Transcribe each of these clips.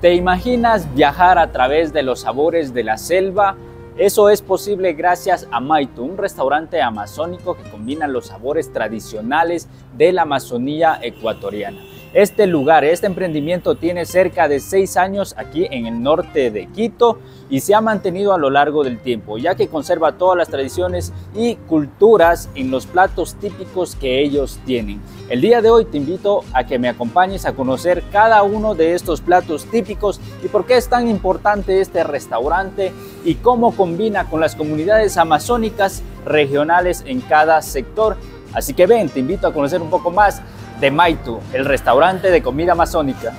¿Te imaginas viajar a través de los sabores de la selva? Eso es posible gracias a Maitu, un restaurante amazónico que combina los sabores tradicionales de la Amazonía ecuatoriana. Este lugar, este emprendimiento tiene cerca de 6 años aquí en el norte de Quito y se ha mantenido a lo largo del tiempo, ya que conserva todas las tradiciones y culturas en los platos típicos que ellos tienen. El día de hoy te invito a que me acompañes a conocer cada uno de estos platos típicos y por qué es tan importante este restaurante y cómo combina con las comunidades amazónicas regionales en cada sector. Así que ven, te invito a conocer un poco más de Maitu, el restaurante de comida amazónica.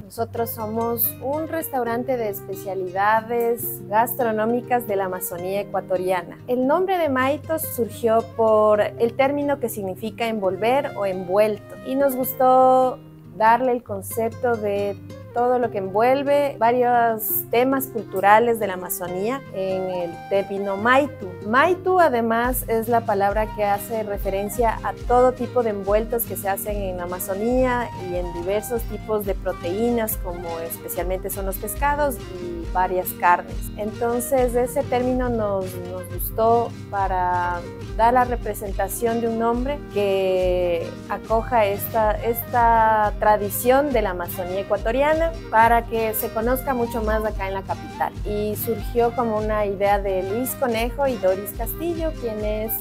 Nosotros somos un restaurante de especialidades gastronómicas de la Amazonía ecuatoriana. El nombre de Maitu surgió por el término que significa envolver o envuelto y nos gustó darle el concepto de todo lo que envuelve varios temas culturales de la Amazonía en el término Maitu. Maitu además es la palabra que hace referencia a todo tipo de envueltos que se hacen en la Amazonía y en diversos tipos de proteínas, como especialmente son los pescados y varias carnes. Entonces ese término nos gustó para dar la representación de un nombre que acoja esta tradición de la Amazonía ecuatoriana, para que se conozca mucho más acá en la capital. Y surgió como una idea de Luis Conejo y Doris Castillo, quienes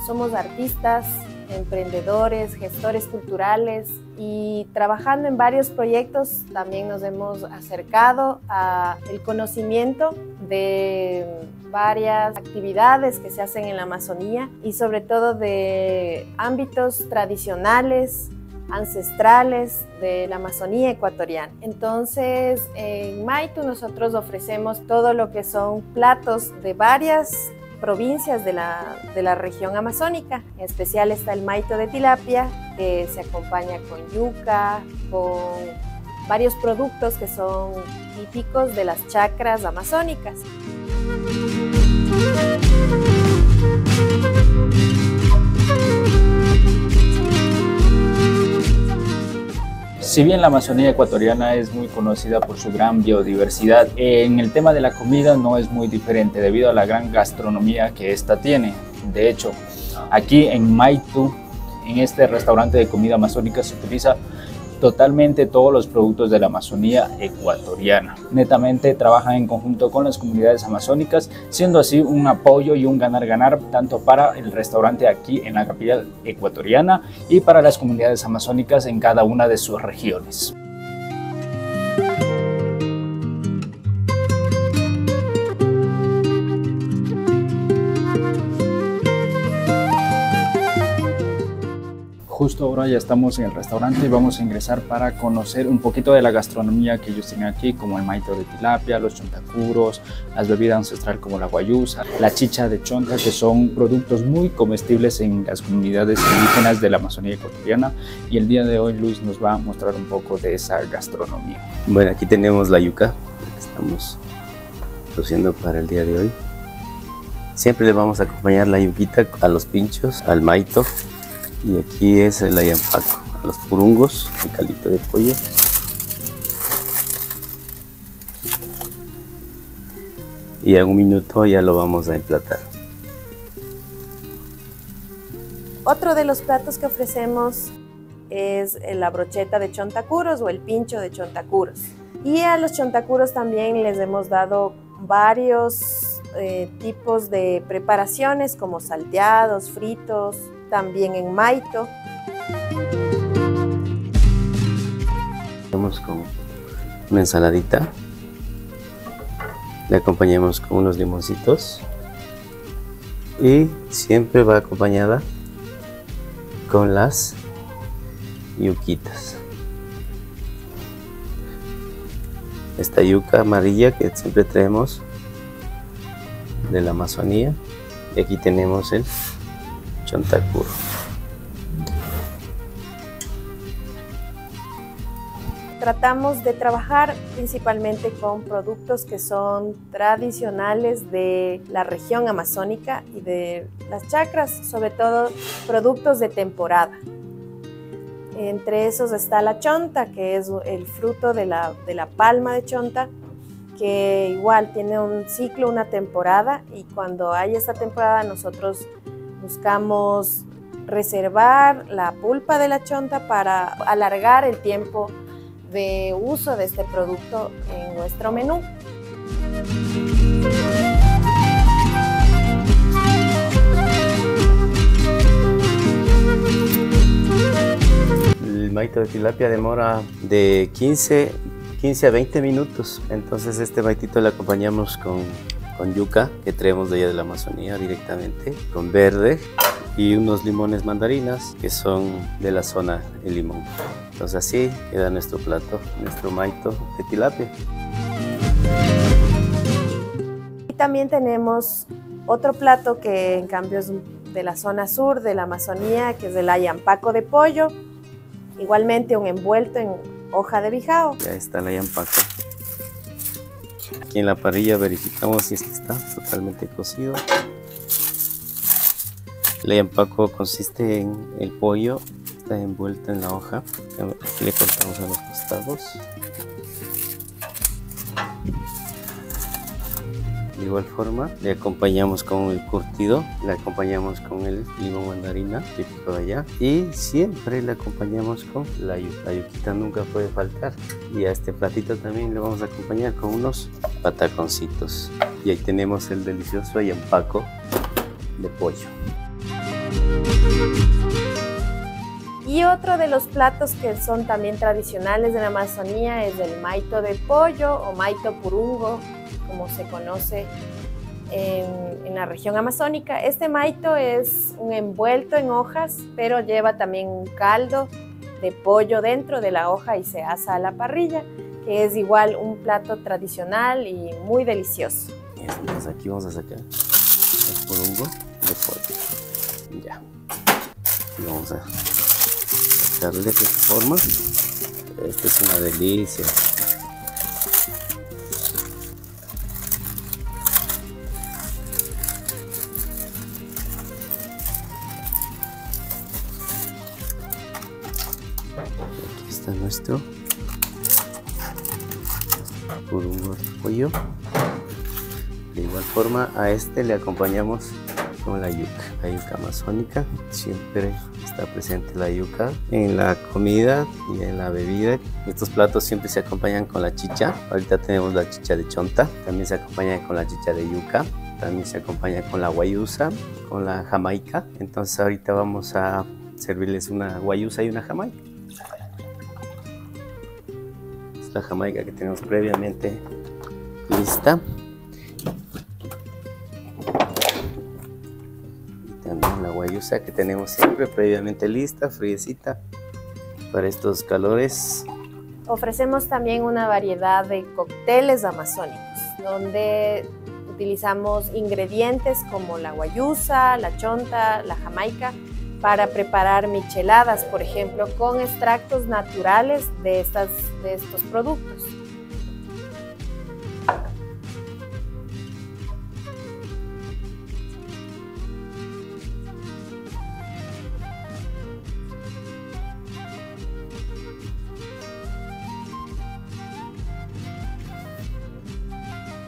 somos artistas, emprendedores, gestores culturales, y trabajando en varios proyectos también nos hemos acercado al conocimiento de varias actividades que se hacen en la Amazonía y sobre todo de ámbitos tradicionales, ancestrales de la Amazonía ecuatoriana. Entonces en Maitu nosotros ofrecemos todo lo que son platos de varias provincias de la región amazónica. En especial está el Maitu de tilapia, que se acompaña con yuca, con varios productos que son típicos de las chacras amazónicas. Si bien la Amazonía ecuatoriana es muy conocida por su gran biodiversidad, en el tema de la comida no es muy diferente debido a la gran gastronomía que esta tiene. De hecho, aquí en Maitu, en este restaurante de comida amazónica, se utiliza totalmente todos los productos de la Amazonía ecuatoriana. Netamente trabajan en conjunto con las comunidades amazónicas, siendo así un apoyo y un ganar-ganar tanto para el restaurante aquí en la capital ecuatoriana y para las comunidades amazónicas en cada una de sus regiones. Justo ahora ya estamos en el restaurante y vamos a ingresar para conocer un poquito de la gastronomía que ellos tienen aquí, como el Maitu de tilapia, los chontacuros, las bebidas ancestrales como la guayusa, la chicha de chonta, que son productos muy comestibles en las comunidades indígenas de la Amazonía ecuatoriana. Y el día de hoy Luis nos va a mostrar un poco de esa gastronomía. Bueno, aquí tenemos la yuca que estamos produciendo para el día de hoy. Siempre le vamos a acompañar la yuquita a los pinchos, al Maitu. Y aquí es el ayampaco, los purungos, el caldito de pollo. Y en un minuto ya lo vamos a emplatar. Otro de los platos que ofrecemos es la brocheta de chontacuros o el pincho de chontacuros. Y a los chontacuros también les hemos dado varios tipos de preparaciones como salteados, fritos, también en Maitu. Vamos con una ensaladita, le acompañamos con unos limoncitos y siempre va acompañada con las yuquitas. Esta yuca amarilla que siempre traemos de la Amazonía, y aquí tenemos el chontacuro. tratamos de trabajar principalmente con productos que son tradicionales de la región amazónica y de las chacras, sobre todo productos de temporada. Entre esos está la chonta, que es el fruto de la palma de chonta, que igual tiene un ciclo, una temporada, y cuando hay esta temporada nosotros buscamos reservar la pulpa de la chonta para alargar el tiempo de uso de este producto en nuestro menú. El maito de tilapia demora de 15 a 20 minutos, entonces este maitito lo acompañamos con yuca que traemos de allá de la Amazonía directamente, con verde y unos limones mandarinas que son de la zona del limón. Entonces así queda nuestro plato, nuestro maito de tilapia. Y también tenemos otro plato que en cambio es de la zona sur de la Amazonía, que es el ayampaco de pollo, igualmente un envuelto en hoja de bijao. Ya está el ayampaco. Aquí en la parrilla verificamos si es que está totalmente cocido. El ayampaco consiste en el pollo, está envuelto en la hoja. Aquí le cortamos a los costados. De igual forma, le acompañamos con el curtido, le acompañamos con el limón mandarina, típico de allá, y siempre le acompañamos con la yuca. La yuquita nunca puede faltar. Y a este platito también le vamos a acompañar con unos pataconcitos. Y ahí tenemos el delicioso ayampaco de pollo. Y otro de los platos que son también tradicionales de la Amazonía es el maito de pollo o maito purungo, como se conoce en la región amazónica. Este maito es un envuelto en hojas, pero lleva también un caldo de pollo dentro de la hoja y se asa a la parrilla, que es igual un plato tradicional y muy delicioso. Entonces aquí vamos a sacar el purungo de pollo. Ya. Y vamos a sacarle de esta forma. Esta es una delicia. Aquí está nuestro purungo de pollo. De igual forma a este le acompañamos con la yuca amazónica. Siempre está presente la yuca en la comida y en la bebida. Estos platos siempre se acompañan con la chicha. Ahorita tenemos la chicha de chonta, también se acompaña con la chicha de yuca, también se acompaña con la guayusa, con la jamaica. Entonces ahorita vamos a servirles una guayusa y una jamaica. Es la jamaica que tenemos previamente lista. También la guayusa que tenemos siempre previamente lista, friecita para estos calores. Ofrecemos también una variedad de cócteles amazónicos, donde utilizamos ingredientes como la guayusa, la chonta, la jamaica, para preparar micheladas, por ejemplo, con extractos naturales de estos productos.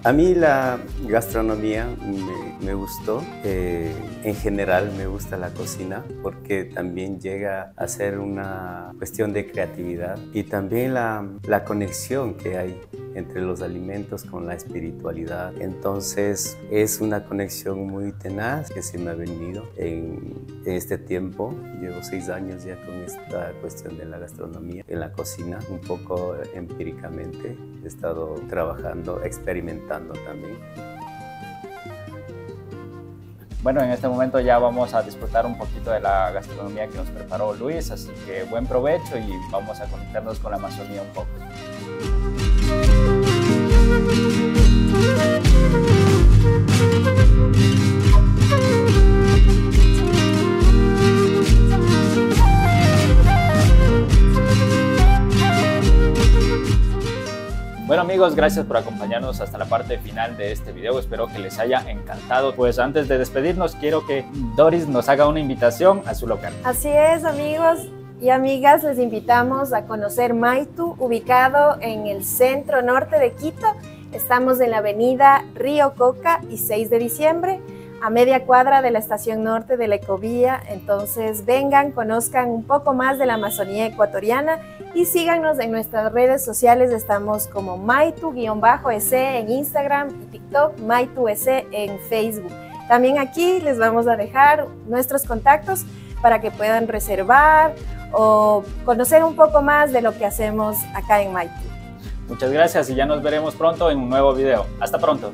A mí la gastronomía me gustó, en general me gusta la cocina porque también llega a ser una cuestión de creatividad y también la conexión que hay entre los alimentos con la espiritualidad. Entonces es una conexión muy tenaz que se me ha venido en este tiempo. Llevo 6 años ya con esta cuestión de la gastronomía, en la cocina, un poco empíricamente. He estado trabajando, experimentando también. Bueno, en este momento ya vamos a disfrutar un poquito de la gastronomía que nos preparó Luis, así que buen provecho y vamos a conectarnos con la Amazonía un poco. amigos, gracias por acompañarnos hasta la parte final de este video. Espero que les haya encantado. Pues antes de despedirnos, quiero que Doris nos haga una invitación a su local. Así es, amigos y amigas, les invitamos a conocer Maytu, ubicado en el centro norte de Quito. Estamos en la avenida Río Coca y 6 de diciembre, a media cuadra de la estación norte de la Ecovía. Entonces vengan, conozcan un poco más de la Amazonía ecuatoriana y síganos en nuestras redes sociales. Estamos como Maytu_EC en Instagram y TikTok, Maytu_EC en Facebook. También aquí les vamos a dejar nuestros contactos para que puedan reservar o conocer un poco más de lo que hacemos acá en Maytu. Muchas gracias y ya nos veremos pronto en un nuevo video. Hasta pronto.